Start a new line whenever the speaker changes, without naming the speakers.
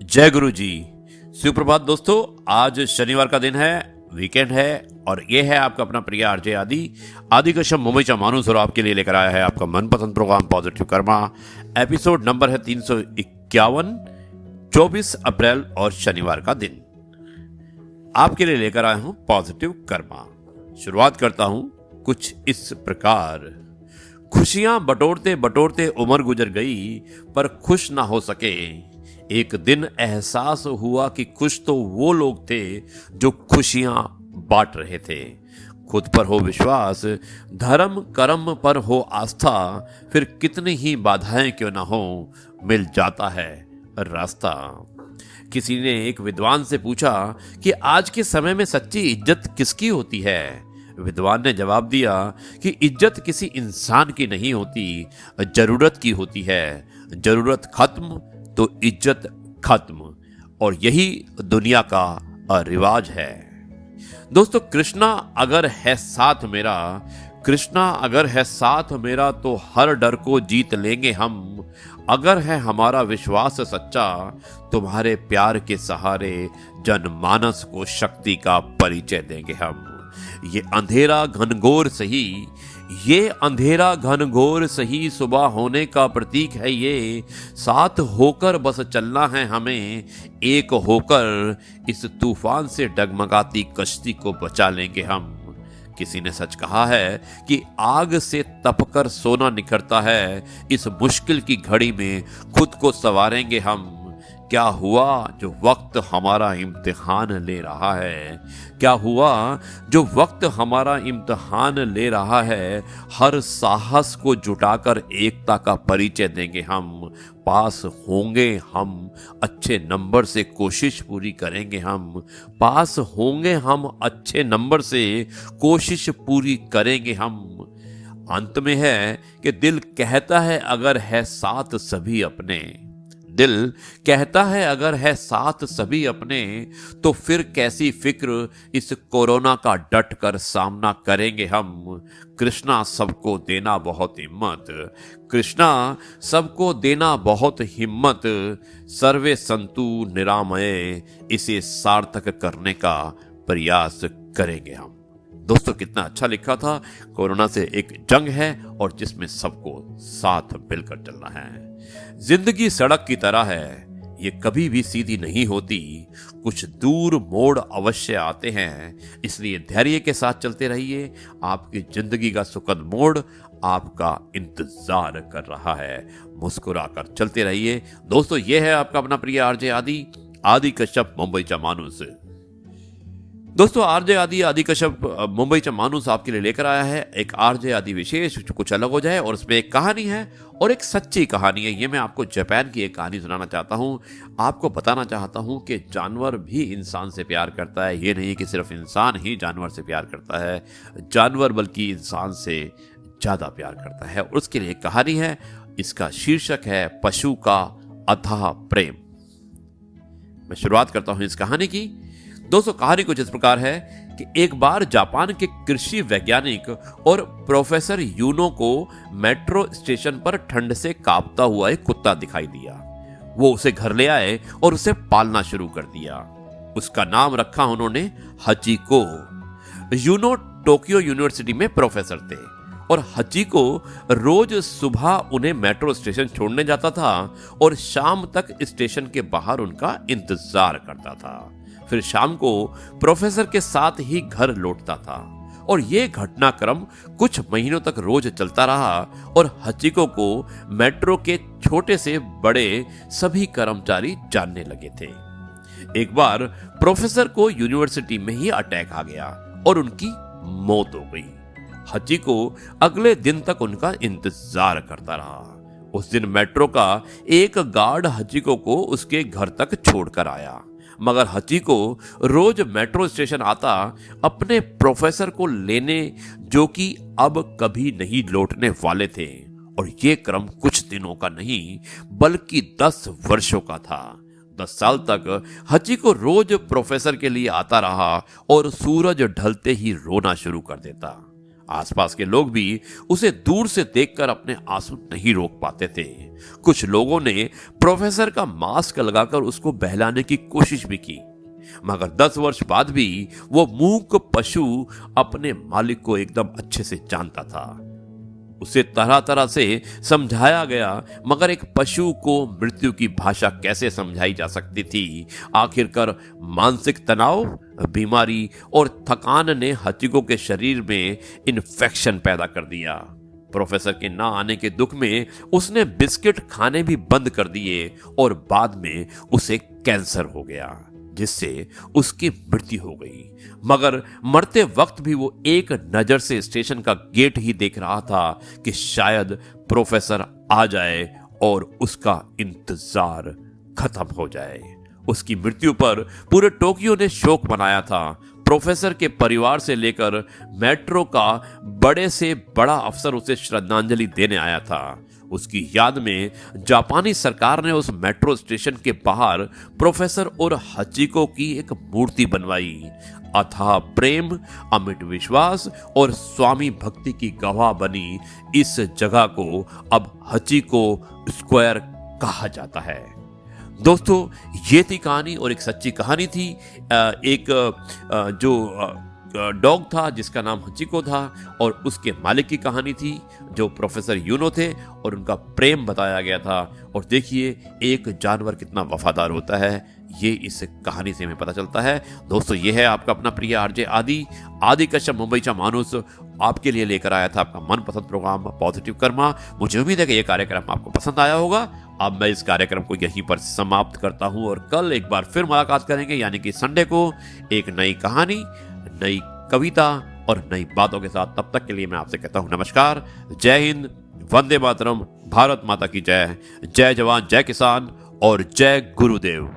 जय गुरु जी। सुप्रभात दोस्तों, आज शनिवार का दिन है, वीकेंड है और ये है आपका अपना प्रिय आरजे आदि कश्यप मुंबईचा माणूस और आपके लिए लेकर आया है आपका मनपसंद programme positive karma. Episode number है 351, 24 अप्रैल और शनिवार का दिन। आपके लिए लेकर आया हूं पॉजिटिव कर्मा। शुरुआत करता हूं कुछ इस प्रकार। खुशियां बटोरते बटोरते उम्र गुजर गई, पर खुश ना हो सके। एक दिन एहसास हुआ कि खुश तो वो लोग थे जो खुशियां बांट रहे थे। खुद पर हो विश्वास, धर्म कर्म पर हो आस्था, फिर कितनी ही बाधाएं क्यों ना हो, मिल जाता है रास्ता। किसी ने एक विद्वान से पूछा कि आज के समय में सच्ची इज्जत किसकी होती है। विद्वान ने जवाब दिया कि इज्जत किसी इंसान की नहीं होती, जरूरत की होती है। जरूरत खत्म तो इज्जत खत्म, और यही दुनिया का रिवाज है। दोस्तों, कृष्णा अगर है साथ मेरा, कृष्णा अगर है साथ मेरा, तो हर डर को जीत लेंगे हम। अगर है हमारा विश्वास सच्चा, तुम्हारे प्यार के सहारे जनमानस को शक्ति का परिचय देंगे हम। ये अंधेरा घनघोर सही, ये अंधेरा घनघोर सही, सुबह होने का प्रतीक है ये। साथ होकर बस चलना है हमें, एक होकर इस तूफान से डगमगाती कश्ती को बचा लेंगे हम। किसी ने सच कहा है कि आग से तपकर सोना निखरता है, इस मुश्किल की घड़ी में खुद को संवारेंगे हम। क्या हुआ जो वक्त हमारा इम्तिहान ले रहा है, क्या हुआ जो वक्त हमारा इम्तिहान ले रहा है। हर साहस को जुटाकर एकता का परिचय देंगे हम। पास होंगे हम अच्छे नंबर से, कोशिश पूरी करेंगे हम। पास होंगे हम अच्छे नंबर से, कोशिश पूरी करेंगे हम। अंत में है कि दिल कहता है अगर है साथ सभी अपने, दिल कहता है अगर है साथ सभी अपने, तो फिर कैसी फिक्र इस कोरोना का डट कर सामना करेंगे हम। कृष्णा सबको देना बहुत हिम्मत, कृष्णा सबको देना बहुत हिम्मत। सर्वे संतु निरामय, इसे सार्थक करने का प्रयास करेंगे हम। दोस्तों, कितना अच्छा लिखा था। कोरोना से एक जंग है और जिसमें सबको साथ मिलकर चलना है। जिंदगी सड़क की तरह है, ये कभी भी सीधी नहीं होती। कुछ दूर मोड़ अवश्य आते हैं, इसलिए धैर्य के साथ चलते रहिए। आपकी जिंदगी का सुखद मोड़ आपका इंतजार कर रहा है। मुस्कुराकर चलते रहिए। दोस्तों, ये है आपका अपना प्रिय आरजे आदि कश्यप मुंबईचा माणूस। दोस्तों, आरजे आदि कश्यप मुंबईचा माणूस आपके लिए लेकर आया है एक आरजे आदि विशेष, जो कुछ अलग हो जाए, और उसमें एक कहानी है और एक सच्ची कहानी है। ये मैं आपको जापान की एक कहानी सुनाना चाहता हूँ। आपको बताना चाहता हूँ कि जानवर भी इंसान से प्यार करता है। ये नहीं कि सिर्फ इंसान ही जानवर से प्यार करता है, जानवर बल्कि इंसान से ज़्यादा प्यार करता है। और उसके लिए एक कहानी है, इसका शीर्षक है पशु का अथाह प्रेम। मैं शुरुआत करता हूँ इस कहानी की। दोस्तों, कहानी कुछ इस प्रकार है कि एक बार जापान के कृषि वैज्ञानिक और प्रोफेसर यूनो को मेट्रो स्टेशन पर ठंड से कांपता हुआ एक कुत्ता दिखाई दिया। वो उसे घर ले आए और उसे पालना शुरू कर दिया। उसका नाम रखा उन्होंने हचिको। यूनो टोक्यो यूनिवर्सिटी में प्रोफेसर थे और हचिको रोज सुबह उन्हें मेट्रो स्टेशन छोड़ने जाता था और शाम तक स्टेशन के बाहर उनका इंतजार करता था। फिर शाम को प्रोफेसर के साथ ही घर लौटता था और यह घटनाक्रम कुछ महीनों तक रोज चलता रहा और हचिको को मेट्रो के छोटे से बड़े सभी कर्मचारी जानने लगे थे। एक बार प्रोफेसर को यूनिवर्सिटी में ही अटैक आ गया और उनकी मौत हो गई। हचिको अगले दिन तक उनका इंतजार करता रहा। उस दिन मेट्रो का एक गार्ड हचिको को उसके घर तक छोड़कर आया, मगर हचिको रोज मेट्रो स्टेशन आता अपने प्रोफेसर को लेने, जो कि अब कभी नहीं लौटने वाले थे। और ये क्रम कुछ दिनों का नहीं बल्कि 10 वर्षों का था। 10 साल तक हचिको रोज प्रोफेसर के लिए आता रहा और सूरज ढलते ही रोना शुरू कर देता। आसपास के लोग भी उसे दूर से देखकर अपने आंसू नहीं रोक पाते थे। कुछ लोगों ने प्रोफेसर का मास्क लगाकर उसको बहलाने की कोशिश भी की, मगर 10 वर्ष बाद भी वो मूक पशु अपने मालिक को एकदम अच्छे से जानता था। उसे तरह तरह से समझाया गया, मगर एक पशु को मृत्यु की भाषा कैसे समझाई जा सकती थी। आखिरकार मानसिक तनाव, बीमारी और थकान ने हचिको के शरीर में इन्फेक्शन पैदा कर दिया। प्रोफेसर के ना आने के दुख में उसने बिस्किट खाने भी बंद कर दिए और बाद में उसे कैंसर हो गया, जिससे उसकी मृत्यु हो गई। मगर मरते वक्त भी वो एक नजर से स्टेशन का गेट ही देख रहा था कि शायद प्रोफेसर आ जाए और उसका इंतजार खत्म हो जाए। उसकी मृत्यु पर पूरे टोक्यो ने शोक मनाया था। प्रोफेसर के परिवार से लेकर मेट्रो का बड़े से बड़ा अफसर उसे श्रद्धांजलि देने आया था। उसकी याद में जापानी सरकार ने उस मेट्रो स्टेशन के बाहर प्रोफेसर और हचिको की एक मूर्ति बनवाई। अथाह प्रेम, अमिट विश्वास और स्वामी भक्ति की गवाह बनी इस जगह को अब हचिको स्क्वायर कहा जाता है। दोस्तों, ये थी कहानी और एक सच्ची कहानी थी। जो डॉग था जिसका नाम हचिको था और उसके मालिक की कहानी थी जो प्रोफेसर यूनो थे, और उनका प्रेम बताया गया था। और देखिए एक जानवर कितना वफादार होता है, ये इस कहानी से हमें पता चलता है। दोस्तों, ये है आपका अपना प्रिय आरजे आदि कश्यप मुंबईचा माणूस आपके लिए लेकर आया था आपका मनपसंद प्रोग्राम पॉजिटिव कर्मा। मुझे उम्मीद है कि ये कार्यक्रम आपको पसंद आया होगा। अब मैं इस कार्यक्रम को यहीं पर समाप्त करता हूं और कल एक बार फिर मुलाकात करेंगे, यानी कि संडे को, एक नई कहानी, नई कविता और नई बातों के साथ। तब तक के लिए मैं आपसे कहता हूं नमस्कार, जय हिंद, वंदे मातरम, भारत माता की जय, जय जवान, जय किसान और जय गुरुदेव।